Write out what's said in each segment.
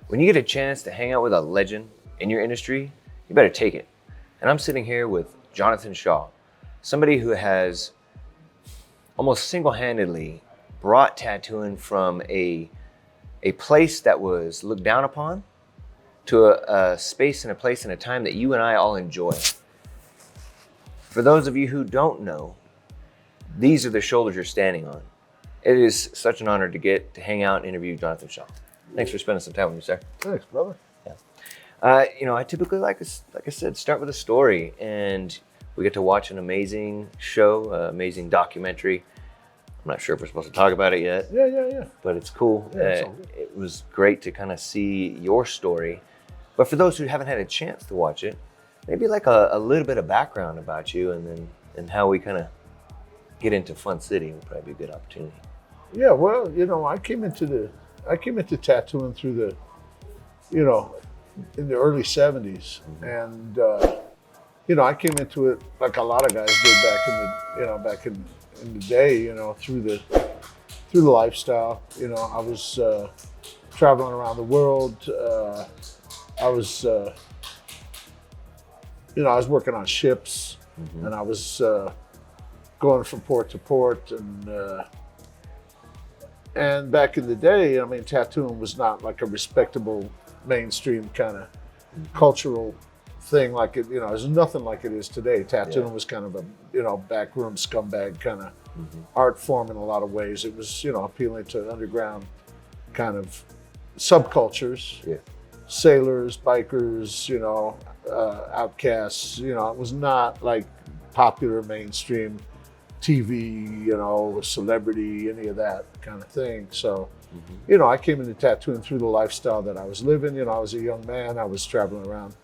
When you get a chance to hang out with a legend in your industry, you better take it. And I'm sitting here with Jonathan Shaw, somebody who has almost single-handedly brought tattooing from a place that was looked down upon to a space and a place and a time that you and I all enjoy. For those of you who don't know, these are the shoulders you're standing on. It is such an honor to get to hang out and interview Jonathan Shaw. Thanks for spending some time with me, sir. Thanks, brother. Yeah. I typically like I said, start with a story, and we get to watch an amazing show, amazing documentary. I'm not sure if we're supposed to talk about it yet. Yeah. But it's cool. Yeah, it's all good. It was great to kind of see your story. But for those who haven't had a chance to watch it, maybe like a little bit of background about you, and how we kind of get into Fun City would probably be a good opportunity. Yeah, well, I came into tattooing through the, in the early 70s. And, I came into it like a lot of guys did back in the day, through the lifestyle. I was traveling around the world. I was working on ships, and I was going from port to port, and back in the day, tattooing was not like a respectable mainstream kind of cultural thing like it, it was nothing like it is today. Tattooing was kind of a, backroom scumbag kind of art form in a lot of ways. It was, appealing to underground kind of subcultures, sailors, bikers, outcasts, it was not like popular mainstream TV, celebrity, any of that kind of thing. So, I came into tattooing through the lifestyle that I was living. I was a young man. I was traveling around,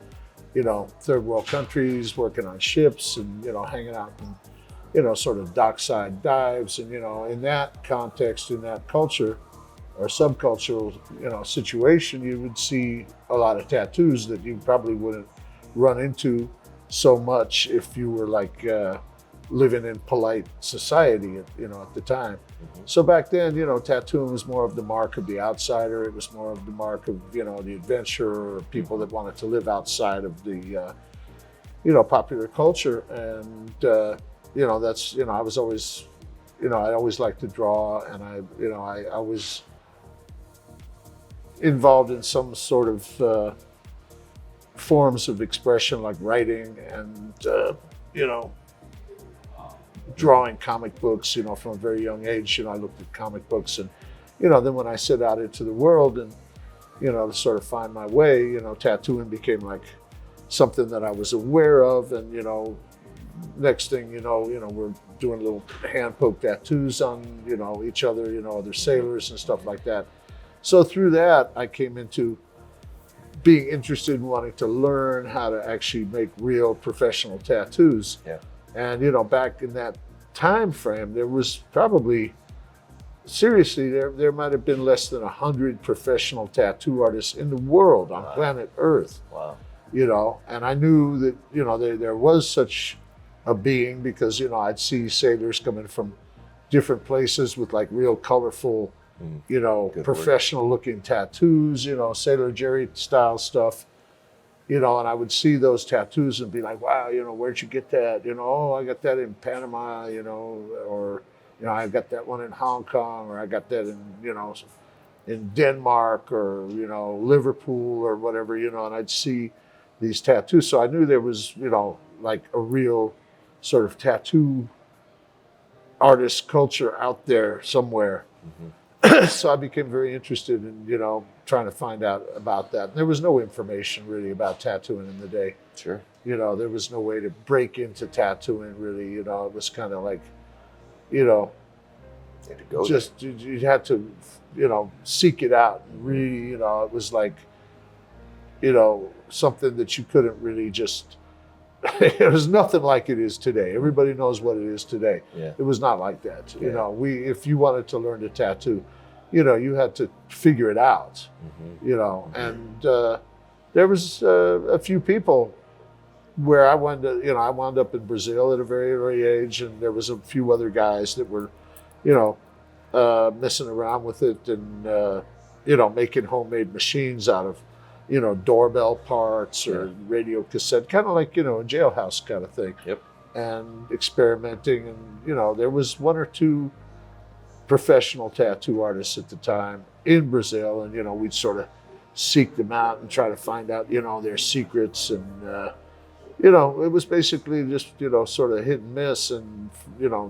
third world countries, working on ships and, hanging out in, sort of dockside dives. And, in that context, in that culture or subcultural, situation, you would see a lot of tattoos that you probably wouldn't run into so much if you were like, living in polite society, at the time. So back then, tattooing was more of the mark of the outsider. It was more of the mark of, the adventurer, or people that wanted to live outside of the, popular culture. And, that's, I was always, I always liked to draw, and I was involved in some sort of forms of expression like writing and, drawing comic books, from a very young age. I looked at comic books, and, then when I set out into the world and, to sort of find my way, tattooing became like something that I was aware of. And, next thing we're doing little hand poke tattoos on, each other, other sailors and stuff like that. So through that, I came into being interested in wanting to learn how to actually make real professional tattoos. Yeah. And, back in that time frame, there was probably, seriously, there might have been less than 100 professional tattoo artists in the world on planet Earth. Wow. And I knew that, there was such a being because, I'd see sailors coming from different places with like real colorful, professional looking tattoos, Sailor Jerry style stuff. And I would see those tattoos and be like, wow, where'd you get that? Oh, I got that in Panama, or, I got that one in Hong Kong, or I got that in Denmark, or, Liverpool or whatever, and I'd see these tattoos. So I knew there was, like a real sort of tattoo artist culture out there somewhere. So I became very interested in, trying to find out about that. And there was no information really about tattooing in the day. Sure. There was no way to break into tattooing really. It was kind of like, You had to go just you had to, seek it out. And really, it was like, something that you couldn't really just. It was nothing like it is today. Everybody knows what it is today. Yeah. It was not like that. Yeah. If you wanted to learn to tattoo, you had to figure it out. And there was a few people where I wound up in Brazil at a very early age, and there was a few other guys that were, messing around with it, and making homemade machines out of, doorbell parts or radio cassette, kind of like, a jailhouse kind of thing. Yep. And experimenting. And, there was one or two professional tattoo artists at the time in Brazil. And, we'd sort of seek them out and try to find out, their secrets. And, it was basically just, sort of hit and miss. And,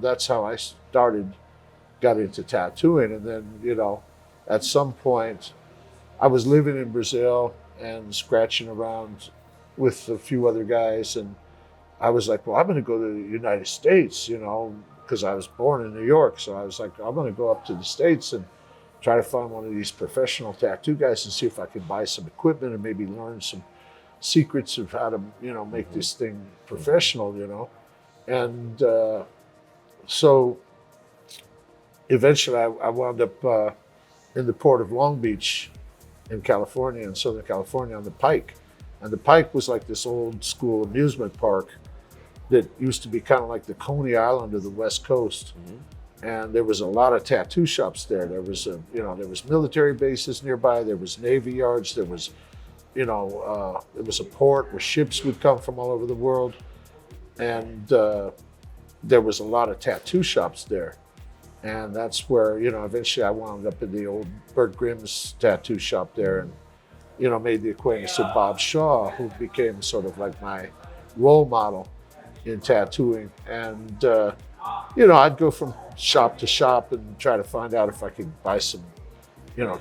that's how I got into tattooing. And then, at some point, I was living in Brazil and scratching around with a few other guys. And I was like, well, I'm going to go to the United States, because I was born in New York. So I was like, I'm going to go up to the States and try to find one of these professional tattoo guys and see if I can buy some equipment and maybe learn some secrets of how to, make this thing professional, And so eventually I wound up in the port of Long Beach in California, in Southern California, on the Pike. And the Pike was like this old school amusement park that used to be kind of like the Coney Island of the West Coast. Mm-hmm. And there was a lot of tattoo shops there. There was there was military bases nearby. There was Navy yards. There was, there was a port where ships would come from all over the world. And there was a lot of tattoo shops there. And that's where, eventually I wound up in the old Bert Grimm's tattoo shop there and, made the acquaintance of Bob Shaw, who became sort of like my role model in tattooing. And, I'd go from shop to shop and try to find out if I could buy some,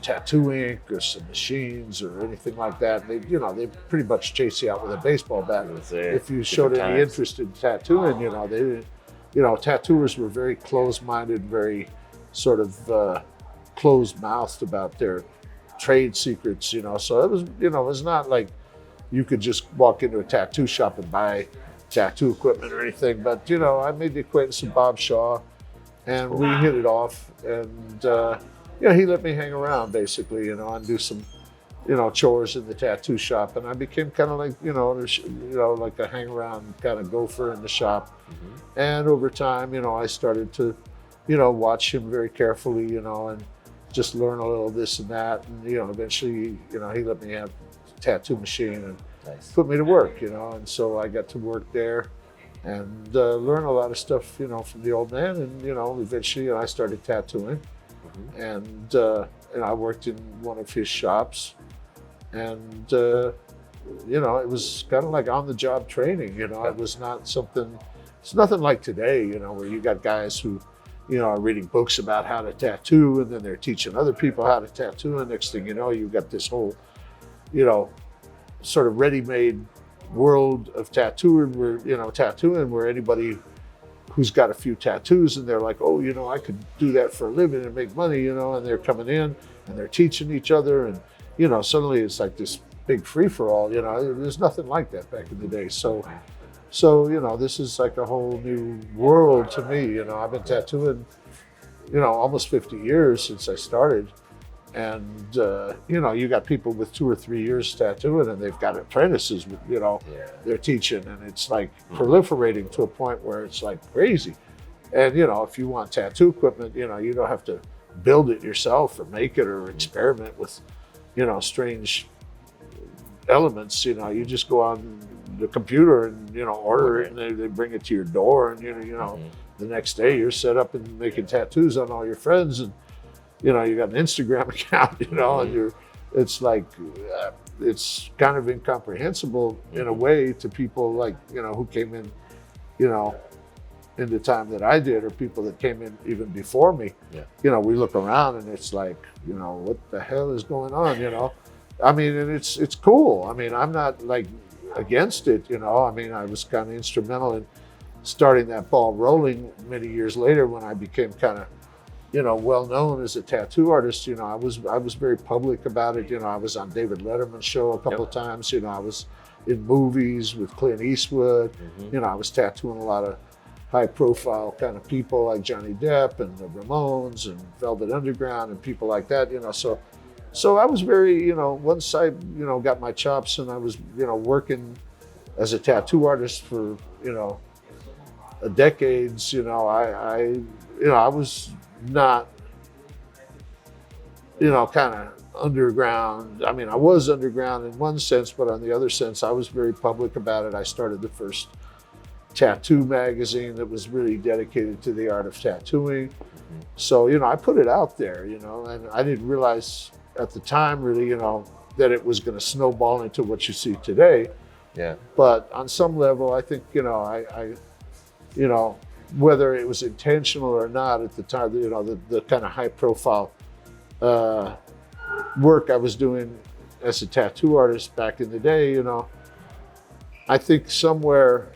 tattoo ink or some machines or anything like that. And they pretty much chase you out with a baseball bat. If you showed any interest in tattooing, they didn't. Tattooers were very closed-minded, very sort of closed-mouthed about their trade secrets, So it was, it was not like you could just walk into a tattoo shop and buy tattoo equipment or anything. But, I made the acquaintance of Bob Shaw, and we hit it off. And, he let me hang around, basically, and do some, chores in the tattoo shop. And I became kind of like, like a hang-around kind of gopher in the shop. Mm-hmm. And over time, I started to, watch him very carefully, and just learn a little this and that. And, eventually, he let me have a tattoo machine and put me to work, And so I got to work there and learn a lot of stuff, from the old man. And, eventually I started tattooing. Mm-hmm. And I worked in one of his shops. And, it was kind of like on-the-job training, It was not something, it's nothing like today, where you got guys who, are reading books about how to tattoo, and then they're teaching other people how to tattoo. And next thing you know, you've got this whole, sort of ready-made world of tattooing where anybody who's got a few tattoos and they're like, oh, I could do that for a living and make money, and they're coming in and they're teaching each other. And, suddenly it's like this big free-for-all, there's nothing like that back in the day. So, this is like a whole new world to me. I've been tattooing, almost 50 years since I started. And, you got people with 2 or 3 years tattooing and they've got apprentices with, they're teaching, and it's like proliferating to a point where it's like crazy. And, if you want tattoo equipment, you don't have to build it yourself or make it or experiment with, strange elements. You just go on the computer and, order it, and they bring it to your door. And, the next day you're set up and making tattoos on all your friends. And, you got an Instagram account, and it's like, it's kind of incomprehensible in a way to people like, who came in, in the time that I did, or people that came in even before me. Yeah. We look around and it's like, what the hell is going on, I mean, and it's cool. I mean, I'm not like against it, I mean, I was kind of instrumental in starting that ball rolling many years later when I became kind of, well known as a tattoo artist. I was very public about it. I was on David Letterman's show a couple of times. I was in movies with Clint Eastwood. Mm-hmm. I was tattooing a lot of high profile kind of people like Johnny Depp and the Ramones and Velvet Underground and people like that. So I was very, once I, got my chops and I was, working as a tattoo artist for, decades, I was not, kind of underground. I mean, I was underground in one sense, but on the other sense, I was very public about it. I started the first tattoo magazine that was really dedicated to the art of tattooing. So, I put it out there, and I didn't realize at the time really, that it was going to snowball into what you see today. Yeah. But on some level, I think, whether it was intentional or not at the time, the kind of high profile work I was doing as a tattoo artist back in the day, I think somewhere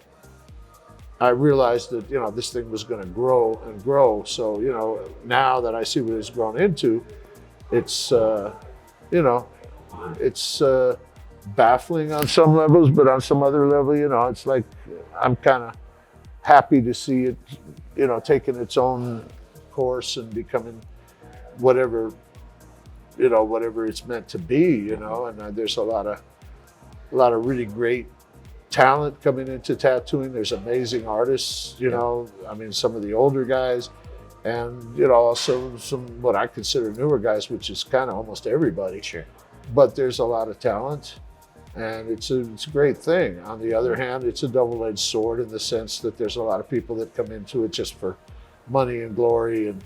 I realized that, this thing was going to grow and grow. So, now that I see what it's grown into, it's, it's baffling on some levels, but on some other level, it's like I'm kind of happy to see it, taking its own course and becoming whatever it's meant to be, and there's a lot of really great talent coming into tattooing. There's amazing artists, I mean, some of the older guys, and also some what I consider newer guys, which is kind of almost everybody. Sure. But there's a lot of talent, and it's a great thing. On the other hand, it's a double-edged sword in the sense that there's a lot of people that come into it just for money and glory and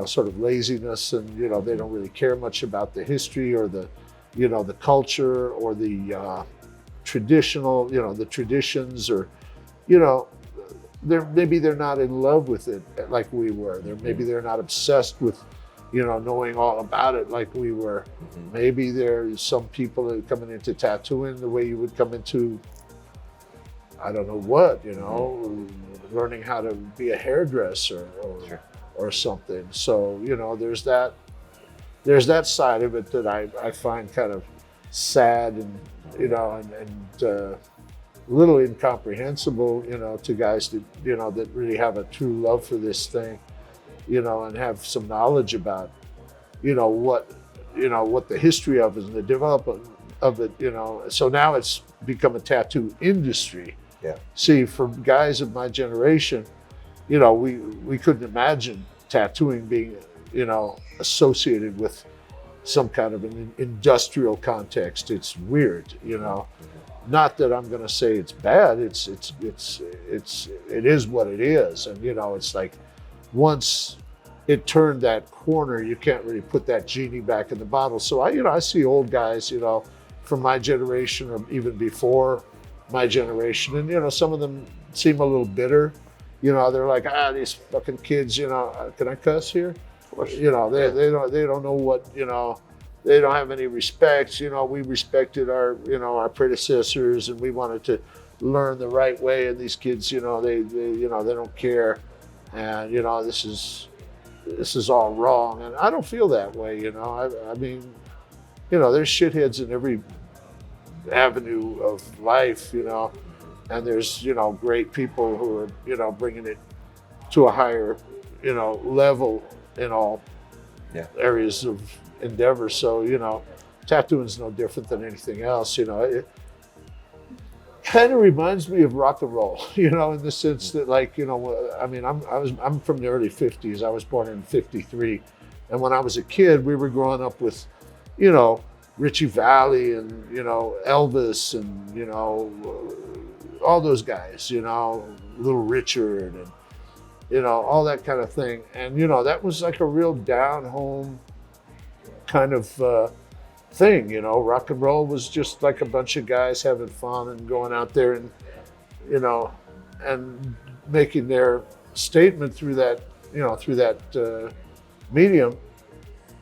sort of laziness, and they don't really care much about the history or the the culture or the traditional, the traditions, or they're not in love with it like we were. Maybe they're not obsessed with knowing all about it like we were. Maybe there's some people that are coming into tattooing the way you would come into, I don't know what, learning how to be a hairdresser or something. So, there's that side of it that I find kind of sad and, and a little incomprehensible, to guys that, that really have a true love for this thing, and have some knowledge about, what the history of it and the development of it, So now it's become a tattoo industry. Yeah. See, for guys of my generation, we couldn't imagine tattooing being, associated with some kind of an industrial context. It's weird, Not that I'm going to say it's bad. It is what it is, and it's like once it turned that corner, you can't really put that genie back in the bottle. So I see old guys, from my generation or even before my generation, and some of them seem a little bitter. They're like, these fucking kids, can I cuss here? They don't know what, they don't have any respect. We respected our predecessors, and we wanted to learn the right way. And these kids, they don't care, and this is all wrong. And I don't feel that way. I mean, there's shitheads in every avenue of life, and there's great people who are bringing it to a higher level in all areas of endeavor. So tattooing is no different than anything else. It kind of reminds me of rock and roll, in the sense that, like, I mean, I'm from the early 50s. I was born in 53, and when I was a kid, we were growing up with Richie Valens and Elvis and all those guys, Little Richard and all that kind of thing. And that was like a real down home kind of thing. Rock and roll was just like a bunch of guys having fun and going out there and and making their statement through that medium.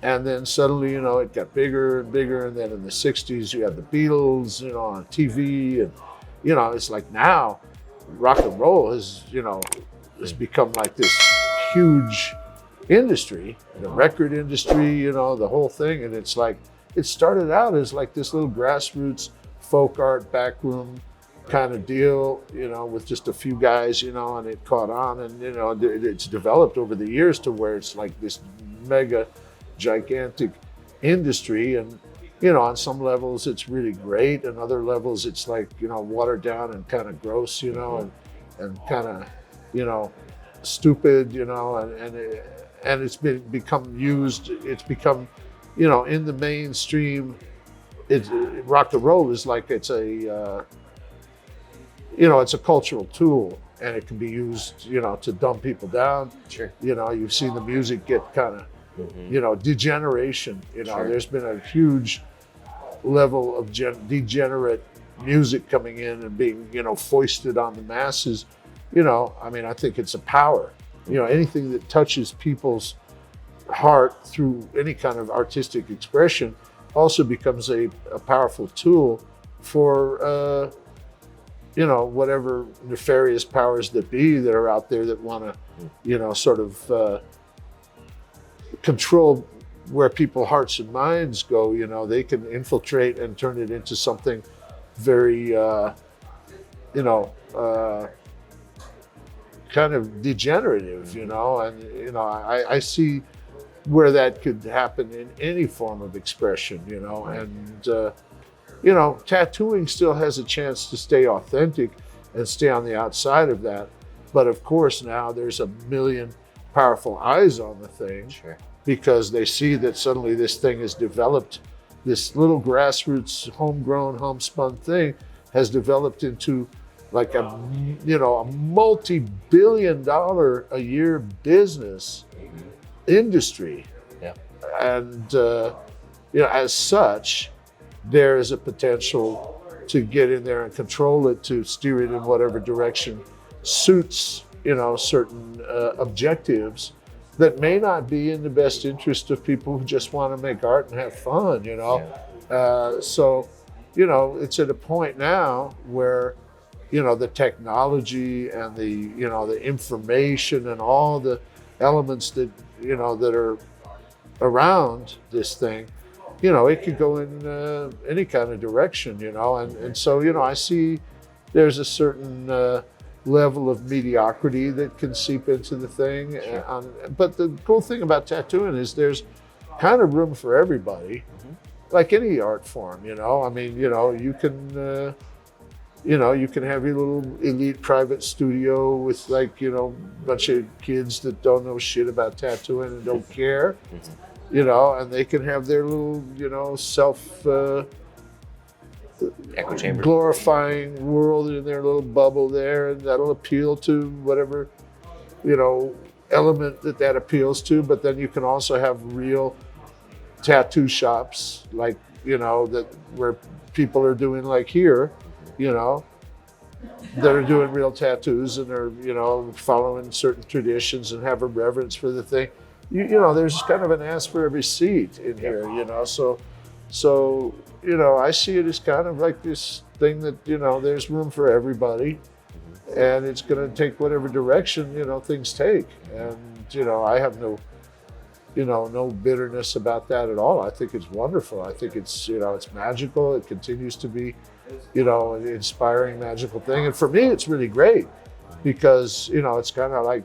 And then suddenly, it got bigger and bigger. And then in the 60s, you had the Beatles, on TV. And, it's like now rock and roll has become like this huge industry, the record industry, the whole thing. And it's like, it started out as like this little grassroots folk art backroom kind of deal, with just a few guys, and it caught on. And, it's developed over the years to where it's like this mega gigantic industry. And on some levels it's really great, and other levels it's like watered down and kind of gross, and kind of stupid, and it's become used. It's become in the mainstream, rock and roll is like it's a it's a cultural tool, and it can be used to dumb people down. Sure. You've seen the music get kind of degeneration. Sure. There's been a huge level of degenerate music coming in and being foisted on the masses. I think it's a power. Anything that touches people's heart through any kind of artistic expression also becomes a powerful tool for whatever nefarious powers that be that are out there that want to sort of control where people's hearts and minds go. They can infiltrate and turn it into something very kind of degenerative, and I see where that could happen in any form of expression, and tattooing still has a chance to stay authentic and stay on the outside of that. But of course, now there's a million powerful eyes on the thing. Sure. Because they see that suddenly this thing has developed, this little grassroots, homegrown, homespun thing has developed into like a multi-billion-dollar a year business industry. Yeah. And as such, there is a potential to get in there and control it, to steer it in whatever direction suits, certain objectives that may not be in the best interest of people who just want to make art and have fun, Yeah. So, it's at a point now where, the technology and the information and all the elements that, that are around this thing, it could go in any kind of direction, and so, I see there's a certain level of mediocrity that can seep into the thing. Sure. But the cool thing about tattooing is there's kind of room for everybody, like any art form, you can, you can have your little elite private studio with like, a bunch of kids that don't know shit about tattooing and don't care, and they can have their little, self, Echo chamber. glorifying world in their little bubble there, and that'll appeal to whatever element that appeals to. But then you can also have real tattoo shops like that where people are doing like here, that are doing real tattoos and are following certain traditions and have a reverence for the thing. There's kind of an ass for every seat in here, so I see it as kind of like this thing that, there's room for everybody, and it's going to take whatever direction, things take. And, I have no bitterness about that at all. I think it's wonderful. I think it's, it's magical. It continues to be, an inspiring, magical thing. And for me, it's really great because, it's kind of like,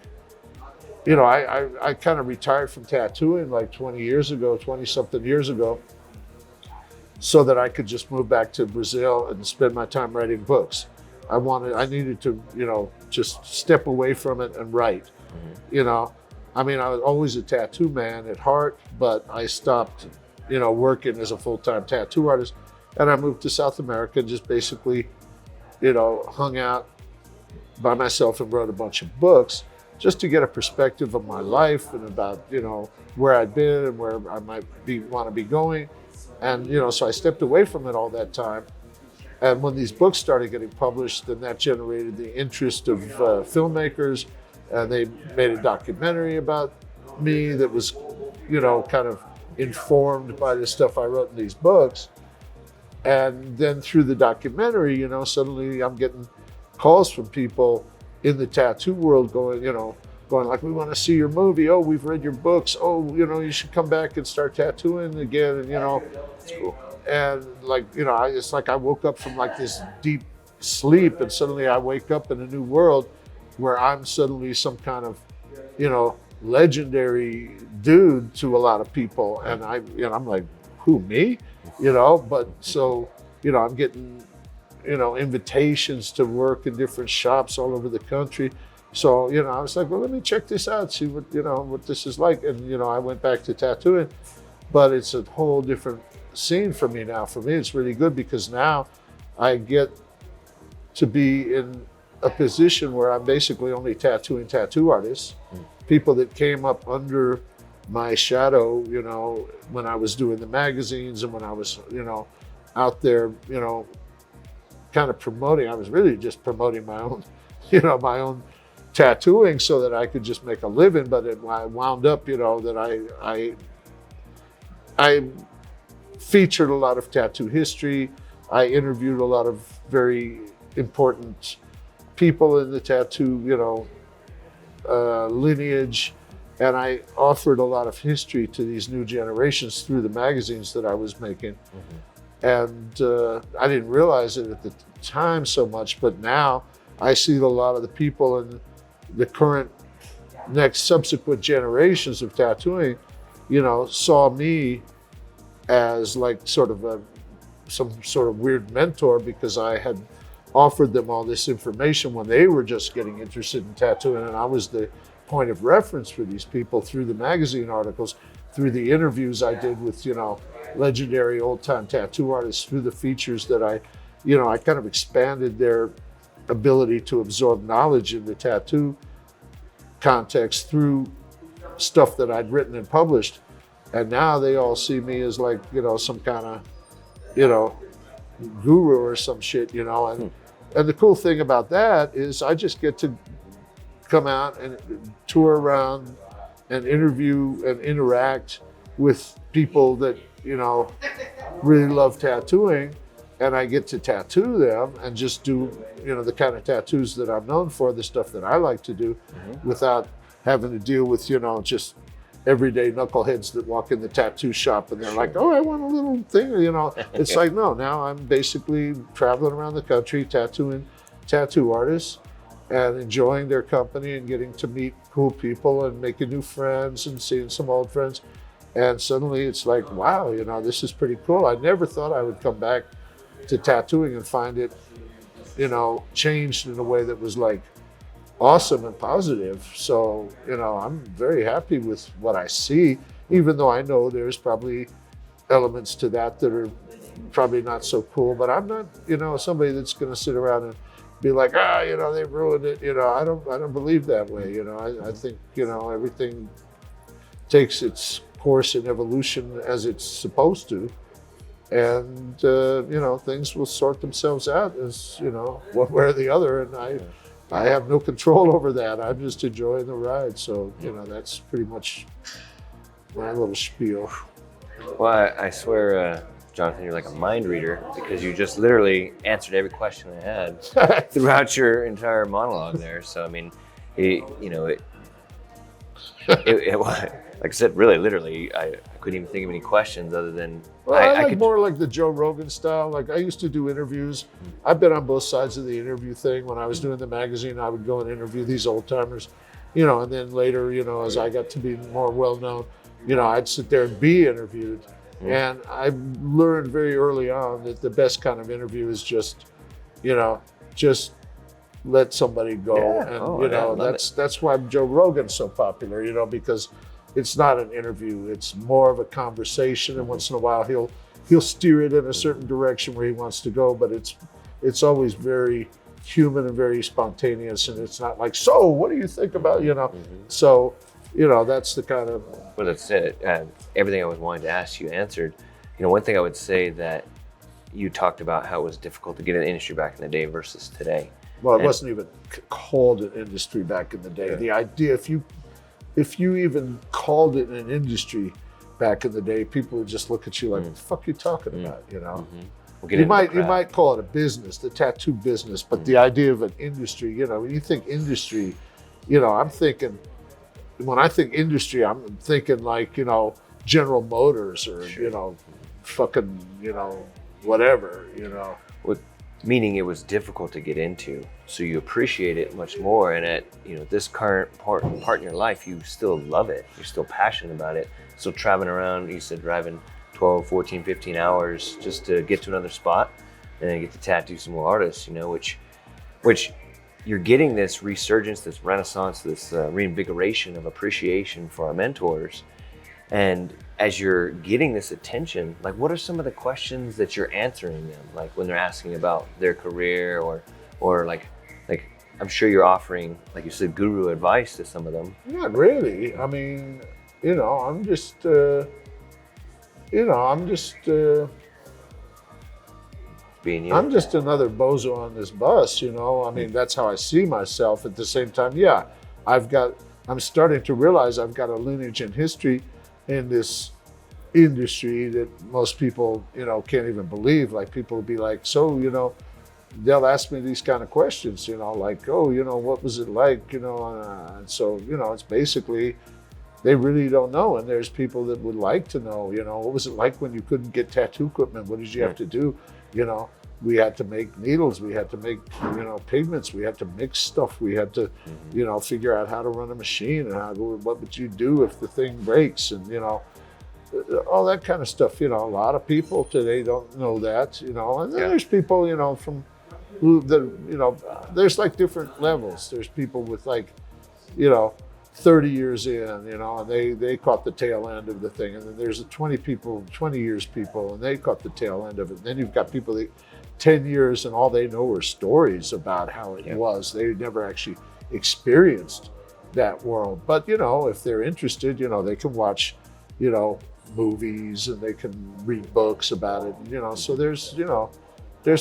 I kind of retired from tattooing like 20 something years ago, so that I could just move back to Brazil and spend my time writing books. I needed to, just step away from it and write. I was always a tattoo man at heart, but I stopped, working as a full-time tattoo artist, and I moved to South America and just basically, hung out by myself and wrote a bunch of books just to get a perspective of my life and about, where I'd been and where I might want to be going. And, so I stepped away from it all that time. And when these books started getting published, then that generated the interest of filmmakers. And they made a documentary about me that was, kind of informed by the stuff I wrote in these books. And then through the documentary, suddenly I'm getting calls from people in the tattoo world going like, we want to see your movie. Oh, we've read your books. Oh, you should come back and start tattooing again. And, That's cool. and like, it's like I woke up from like this deep sleep, and suddenly I wake up in a new world where I'm suddenly some kind of, legendary dude to a lot of people. And I'm like, who, me? But so, I'm getting, invitations to work in different shops all over the country. So, I was like, well, let me check this out, see what this is like. And, I went back to tattooing. but it's a whole different scene for me now. For me, it's really good because now I get to be in a position where I'm basically only tattooing tattoo artists, people that came up under my shadow, you know, when I was doing the magazines and when I was, you know, out there, you know, kind of promoting. I was really just promoting my own, you know, my own tattooing so that I could just make a living. But I wound up, you know, that I featured a lot of tattoo history. I interviewed a lot of very important people in the tattoo, you know, lineage, and I offered a lot of history to these new generations through the magazines that I was making. And I didn't realize it at the time so much, but now I see a lot of the people in the current next subsequent generations of tattooing, you know, saw me as like sort of some sort of weird mentor because I had offered them all this information when they were just getting interested in tattooing, and I was the point of reference for these people through the magazine articles, through the interviews I did with, you know, legendary old-time tattoo artists, through the features that I kind of expanded their ability to absorb knowledge in the tattoo context through stuff that I'd written and published. And now they all see me as like, you know, some kind of, you know, guru or some shit, you know. And the cool thing about that is I just get to come out and tour around and interview and interact with people that, you know, really love tattooing, and I get to tattoo them and just do, you know, the kind of tattoos that I'm known for, the stuff that I like to do, without having to deal with, you know, just everyday knuckleheads that walk in the tattoo shop and they're like, oh, I want a little thing, you know. It's like, no, now I'm basically traveling around the country tattooing tattoo artists and enjoying their company and getting to meet cool people and making new friends and seeing some old friends. And suddenly it's like, wow, you know, this is pretty cool. I never thought I would come back to tattooing and find it, you know, changed in a way that was like awesome and positive. So, you know, I'm very happy with what I see, even though I know there's probably elements to that that are probably not so cool. But I'm not, you know, somebody that's going to sit around and be like, you know, they ruined it. You know, I don't believe that way. You know, I think, you know, everything takes its course in evolution as it's supposed to. And, you know, things will sort themselves out as, you know, one way or the other. And I have no control over that. I'm just enjoying the ride. So, you know, that's pretty much my little spiel. Well, I swear, Jonathan, you're like a mind reader because you just literally answered every question I had throughout your entire monologue there. So, I mean, like I said, really, literally, I couldn't even think of any questions other than. Well, I like more like the Joe Rogan style. Like I used to do interviews. I've been on both sides of the interview thing. When I was doing the magazine, I would go and interview these old timers, you know, and then later, you know, as I got to be more well known, you know, I'd sit there and be interviewed. And I learned very early on that the best kind of interview is just, you know, just let somebody go. And, you know, that's why Joe Rogan's so popular, you know, because it's not an interview. It's more of a conversation. And once in a while, he'll steer it in a certain direction where he wants to go. But it's always very human and very spontaneous. And it's not like, so what do you think about, you know? So, you know, that's the kind of. Well, that's it. Everything I was wanting to ask you answered. You know, one thing I would say that you talked about how it was difficult to get in the industry back in the day versus today. Well, it wasn't even called an industry back in the day. Yeah. The idea, if you even called it an industry back in the day, people would just look at you like, what the fuck are you talking about, you know? You might call it a business, the tattoo business, but the idea of an industry, you know, when you think industry, you know, when I think industry, I'm thinking like, you know, General Motors or, you know, fucking, you know, whatever, you know. Meaning it was difficult to get into, so you appreciate it much more. And at, you know, this current part in your life, you still love it. You're still passionate about it. Still traveling around, you said driving 12, 14, 15 hours just to get to another spot and then get to tattoo some more artists, you know, which you're getting this resurgence, this renaissance, this reinvigoration of appreciation for our mentors. And as you're getting this attention, like what are some of the questions that you're answering them? Like when they're asking about their career or like I'm sure you're offering, like you said, guru advice to some of them. Not really. I mean, I'm just, Being you. I'm just another bozo on this bus, I mean, that's how I see myself. At the same time, yeah, I'm starting to realize I've got a lineage and history in this industry that most people, can't even believe. Like people will be like, so, they'll ask me these kind of questions, like, oh, what was it like, and so, it's basically, they really don't know. And there's people that would like to know, what was it like when you couldn't get tattoo equipment? What did you have to do? We had to make needles, we had to make, pigments, we had to mix stuff, we had to, figure out how to run a machine and what would you do if the thing breaks, and, all that kind of stuff. A lot of people today don't know that, and then there's people, from who there's like different levels. There's people with like, 30 years in, and they caught the tail end of the thing. And then there's 20 years people, and they caught the tail end of it. And then you've got people that 10 years and all they know are stories about how it was. They never actually experienced that world. But, if they're interested, they can watch, movies, and they can read books about it, so there's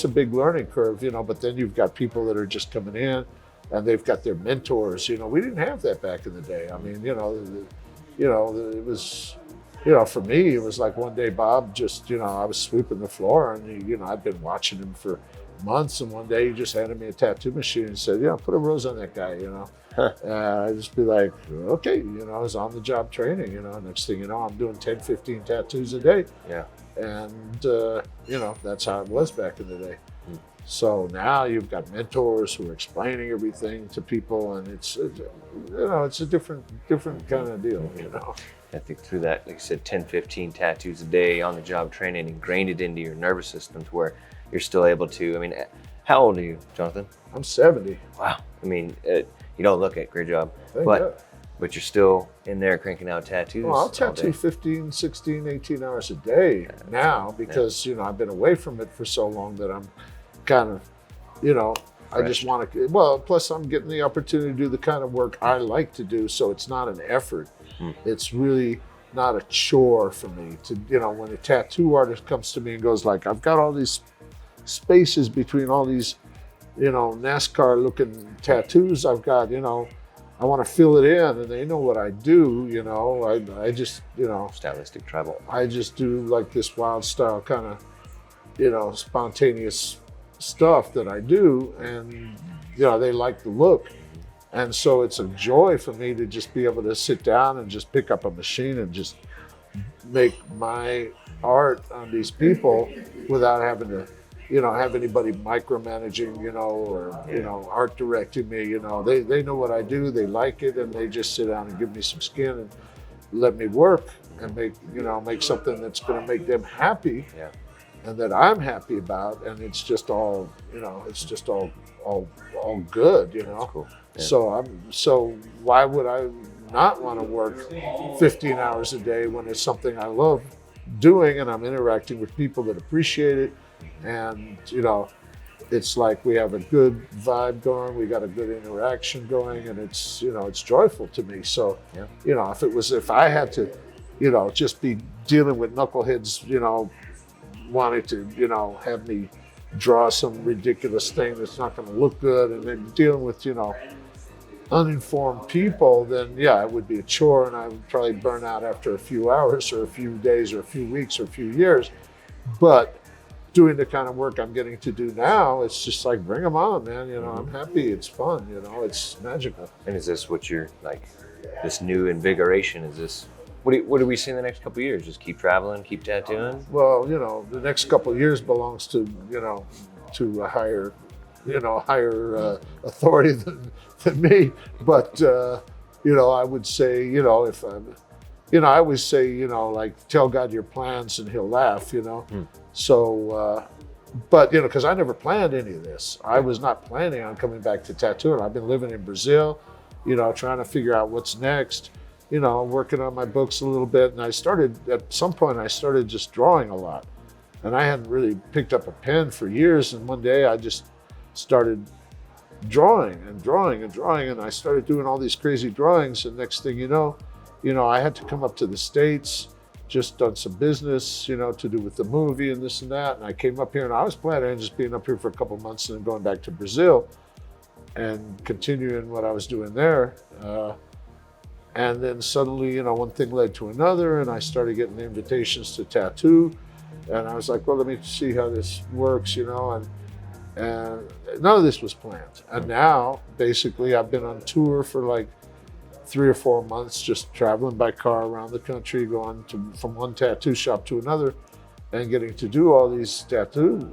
a big learning curve, but then you've got people that are just coming in and they've got their mentors. We didn't have that back in the day. I mean, it was, for me, it was like one day Bob just, I was sweeping the floor, and I'd been watching him for months, and one day he just handed me a tattoo machine and said, put a rose on that guy, And I'd just be like, okay, I was on the job training, next thing you know, I'm doing 10, 15 tattoos a day. Yeah. And, that's how it was back in the day. So now you've got mentors who are explaining everything to people, and it's a different kind of deal, I think through that, like you said, 10, 15 tattoos a day, on the job training, ingrained it into your nervous system to where you're still able to, I mean, how old are you, Jonathan? I'm 70. Wow. I mean, you don't look it, great job. Thank God. But you're still in there cranking out tattoos. Well, I'll tattoo 15, 16, 18 hours a day now because, I've been away from it for so long that I'm kind of, I just want to, plus I'm getting the opportunity to do the kind of work I like to do. So it's not an effort. It's really not a chore for me to, when a tattoo artist comes to me and goes like, I've got all these spaces between all these, NASCAR looking tattoos I've got, I want to fill it in, and they know what I do, I just, stylistic tribal. I just do like this wild style kind of, spontaneous stuff that I do, and, they like the look. And so it's a joy for me to just be able to sit down and just pick up a machine and just make my art on these people without having to, have anybody micromanaging, or, art directing me. They know what I do, they like it, and they just sit down and give me some skin and let me work and make something that's going to make them happy. Yeah. And that I'm happy about, and it's just all, all good, That's cool. Yeah. So why would I not want to work 15 hours a day when it's something I love doing, and I'm interacting with people that appreciate it, and it's like we have a good vibe going, we got a good interaction going, and it's it's joyful to me. So if I had to just be dealing with knuckleheads wanting to have me draw some ridiculous thing that's not going to look good, and then dealing with uninformed people, then yeah, it would be a chore, and I would probably burn out after a few hours or a few days or a few weeks or a few years. But doing the kind of work I'm getting to do now, it's just like, bring them on, man. I'm happy, it's fun, it's magical. And is this what you're like, this new invigoration, is this, what do we see in the next couple of years? Just keep traveling, keep tattooing? Well, the next couple of years belongs to, to a higher authority than me. But, I would say, if I'm, I always say, like, tell God your plans and he'll laugh, So, but, because I never planned any of this. I was not planning on coming back to tattooing. I've been living in Brazil, trying to figure out what's next. working on my books a little bit. And at some point, I started just drawing a lot. And I hadn't really picked up a pen for years. And one day I just started drawing and drawing and drawing. And I started doing all these crazy drawings. And next thing you know, I had to come up to the States, just done some business, to do with the movie and this and that. And I came up here and I was planning on just being up here for a couple of months and then going back to Brazil and continuing what I was doing there. And then suddenly, one thing led to another, and I started getting invitations to tattoo. And I was like, well, let me see how this works, and none of this was planned. And now, basically, I've been on tour for like 3 or 4 months, just traveling by car around the country, going from one tattoo shop to another, and getting to do all these tattoo,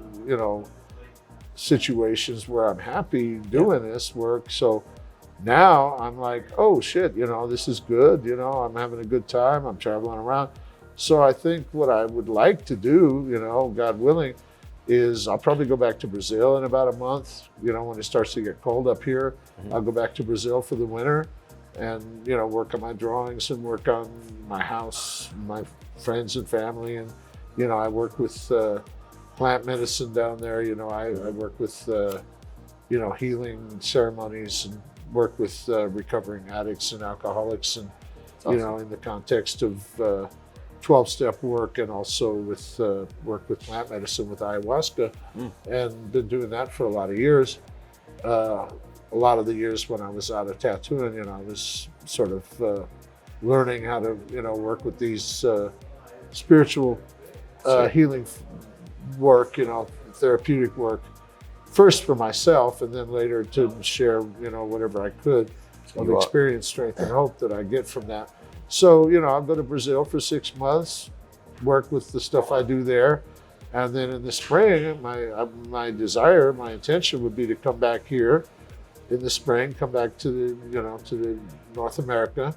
situations where I'm happy doing this work. So now I'm like, oh shit, this is good. I'm having a good time. I'm traveling around. So I think what I would like to do, God willing, is I'll probably go back to Brazil in about a month. When it starts to get cold up here, I'll go back to Brazil for the winter and, work on my drawings and work on my house, my friends and family. And, I work with plant medicine down there. I work with, healing ceremonies and work with recovering addicts and alcoholics, and awesome. In the context of 12-step work, and also with work with plant medicine with ayahuasca, and been doing that for a lot of years. A lot of the years when I was out of tattooing, I was sort of learning how to work with these spiritual healing work, therapeutic work, first for myself, and then later to share, whatever I could of experience, strength, and hope that I get from that. So, I'll go to Brazil for 6 months, work with the stuff I do there. And then in the spring, my desire, my intention would be to come back here in the spring, come back to the North America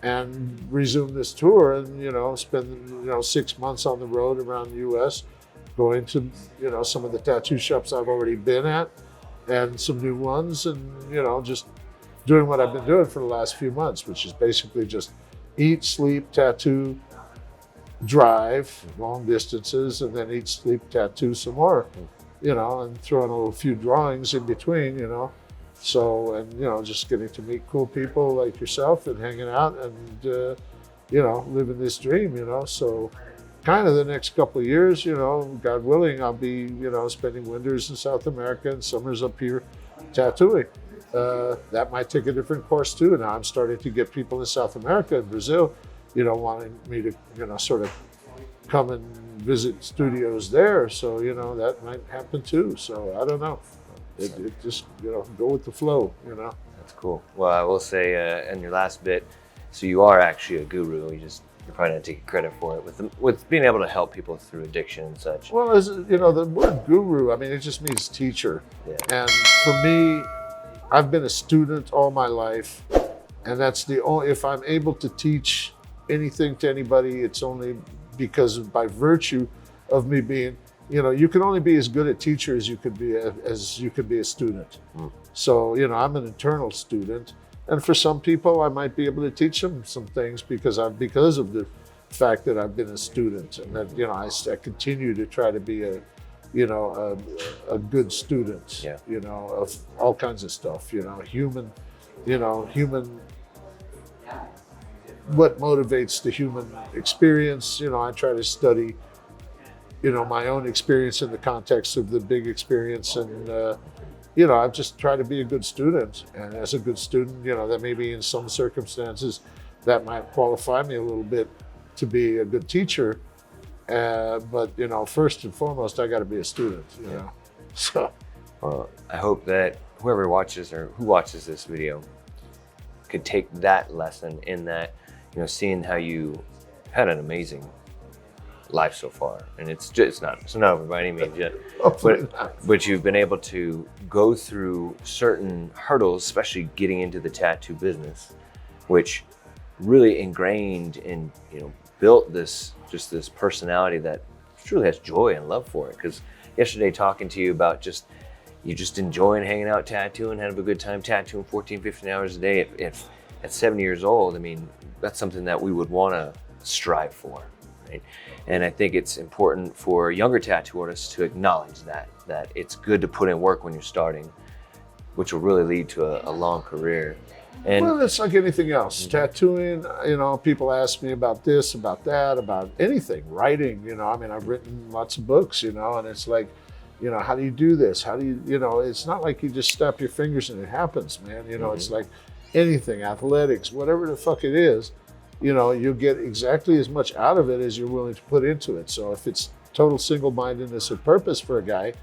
and resume this tour and, spend, 6 months on the road around the US, going to, some of the tattoo shops I've already been at and some new ones, and, just doing what I've been doing for the last few months, which is basically just eat, sleep, tattoo, drive long distances, and then eat, sleep, tattoo some more, and throwing a few drawings in between, So, and, just getting to meet cool people like yourself and hanging out and, living this dream, So kind of the next couple of years, God willing, I'll be, spending winters in South America and summers up here tattooing. That might take a different course too. Now I'm starting to get people in South America and Brazil, wanting me to, sort of come and visit studios there. So, that might happen too. So I don't know. It just, go with the flow, That's cool. Well, I will say in your last bit, so you are actually a guru. You're probably not taking credit for it with being able to help people through addiction and such. Well, the word guru, it just means teacher. Yeah. And for me, I've been a student all my life, and that's the only, if I'm able to teach anything to anybody, it's only because by virtue of me being, you can only be as good a teacher as you could be a student. So, I'm an eternal student. And for some people, I might be able to teach them some things because of the fact that I've been a student, and that, I continue to try to be a good student, of all kinds of stuff, human, what motivates the human experience. I try to study, my own experience in the context of the big experience. And, I've just tried to be a good student. And as a good student, that maybe in some circumstances that might qualify me a little bit to be a good teacher. But, first and foremost, I got to be a student, So. Well, I hope that whoever watches or who watches this video could take that lesson in that, seeing how you had an amazing life so far. And it's not over by any means yet, but you've been able to go through certain hurdles, especially getting into the tattoo business, which really ingrained and, built this personality that truly has joy and love for it. Because yesterday talking to you about you just enjoying hanging out tattooing, having a good time tattooing 14, 15 hours a day, it at 70 years old, I mean, that's something that we would want to strive for, right? And I think it's important for younger tattoo artists to acknowledge that it's good to put in work when you're starting, which will really lead to a long career. And well, it's like anything else. Tattooing, people ask me about this, about that, about anything, writing, I mean, I've written lots of books, and it's like, how do you do this? How do you, it's not like you just snap your fingers and it happens, man. It's like anything, athletics, whatever the fuck it is, you'll get exactly as much out of it as you're willing to put into it. So if it's total single-mindedness of purpose for a guy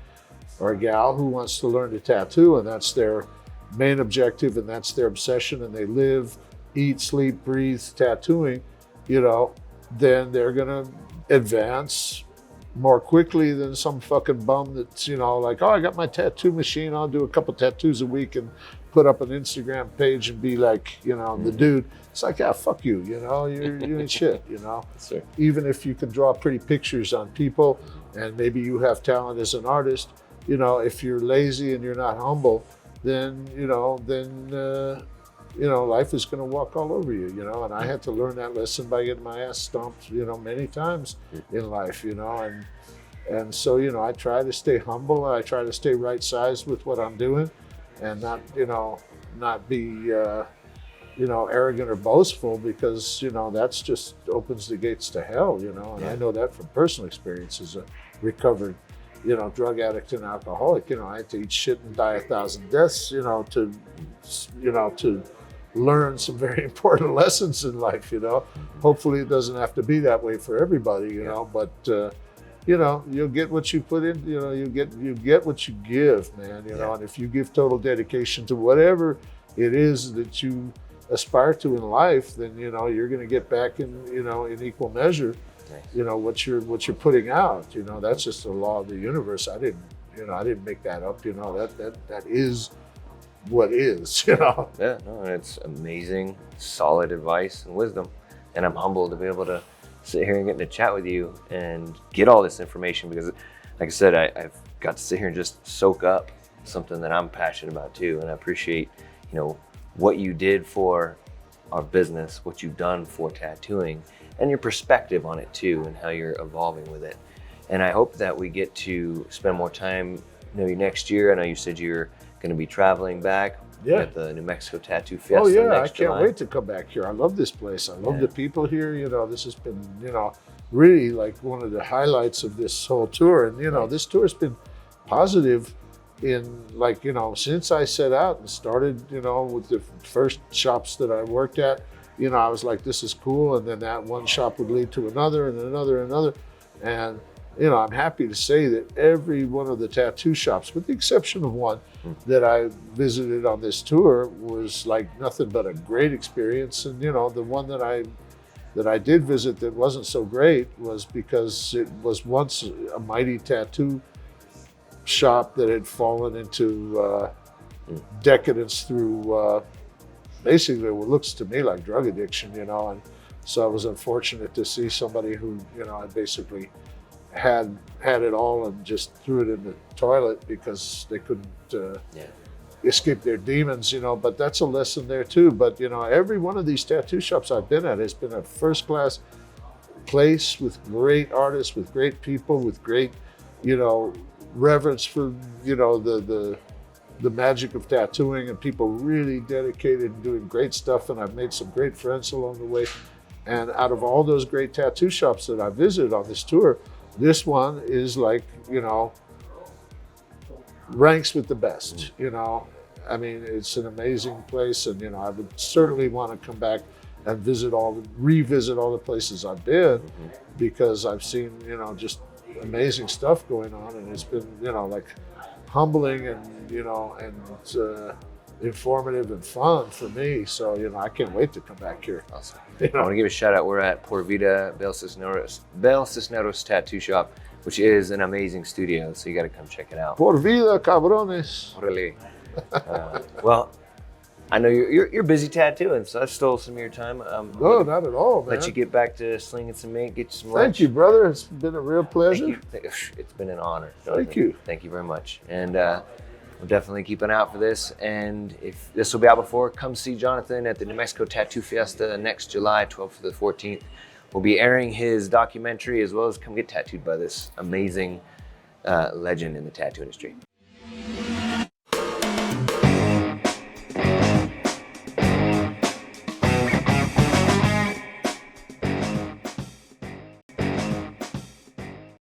or a gal who wants to learn to tattoo, and that's their main objective and that's their obsession, and they live, eat, sleep, breathe tattooing, then they're gonna advance more quickly than some fucking bum that's, like, oh, I got my tattoo machine, I'll do a couple tattoos a week and put up an Instagram page and be like, the dude. It's like, yeah, fuck you, you ain't shit, Sure. Even if you can draw pretty pictures on people and maybe you have talent as an artist, if you're lazy and you're not humble, then life is going to walk all over you, and I had to learn that lesson by getting my ass stomped, many times in life, and so, I try to stay humble. I try to stay right sized with what I'm doing and not be, arrogant or boastful, because, that's just opens the gates to hell, and I know that from personal experience as a recovered drug addict and alcoholic. I had to eat shit and die 1,000 deaths, to learn some very important lessons in life. Hopefully it doesn't have to be that way for everybody, but you'll get what you put in. You get what you give, man. And if you give total dedication to whatever it is that you aspire to in life, then you're going to get back in equal measure. What you're putting out, that's just the law of the universe. I didn't make that up, that is what is, Yeah, no, and it's amazing, solid advice and wisdom. And I'm humbled to be able to sit here and get to chat with you and get all this information, because like I said, I've got to sit here and just soak up something that I'm passionate about too. And I appreciate, what you did for our business, what you've done for tattooing, and your perspective on it too, and how you're evolving with it. And I hope that we get to spend more time, maybe next year. I know you said you're going to be traveling back at the New Mexico Tattoo Fiesta. Oh yeah, next I can't July. wait to come back here. I love this place. I love the people here. This has been, really like one of the highlights of this whole tour. And this tour's been positive in, like, since I set out and started, with the first shops that I worked at. I was like, this is cool. And then that one shop would lead to another and another and another. And, I'm happy to say that every one of the tattoo shops, with the exception of one that I visited on this tour, was like nothing but a great experience. And, the one that I did visit that wasn't so great was because it was once a mighty tattoo shop that had fallen into decadence through basically what looks to me like drug addiction, and so I was unfortunate to see somebody who, had basically had it all and just threw it in the toilet because they couldn't escape their demons, but that's a lesson there too. But, every one of these tattoo shops I've been at has been a first-class place with great artists, with great people, with great, reverence for, the magic of tattooing, and people really dedicated and doing great stuff. And I've made some great friends along the way. And out of all those great tattoo shops that I visited on this tour, this one is like, ranks with the best, I mean, it's an amazing place. And, I would certainly want to come back and revisit all the places I've been, because I've seen, just amazing stuff going on. And it's been, like humbling and, and informative and fun for me. So, I can't wait to come back here. Awesome. I want to give a shout out. We're at Por Vida Bel Cisneros Tattoo Shop, which is an amazing studio. So you got to come check it out. Por vida, cabrones. Really. Well, I know you're busy tattooing, so I stole some of your time. No, not at all, man. Let you get back to slinging some ink, get you some lunch. Thank you, brother. It's been a real pleasure. Thank you. It's been an honor. Thank you. Thank you very much. And We'll definitely keep an eye out for this. And if this will be out before, come see Jonathan at the New Mexico Tattoo Fiesta next July 12th to the 14th. We'll be airing his documentary as well as come get tattooed by this amazing legend in the tattoo industry.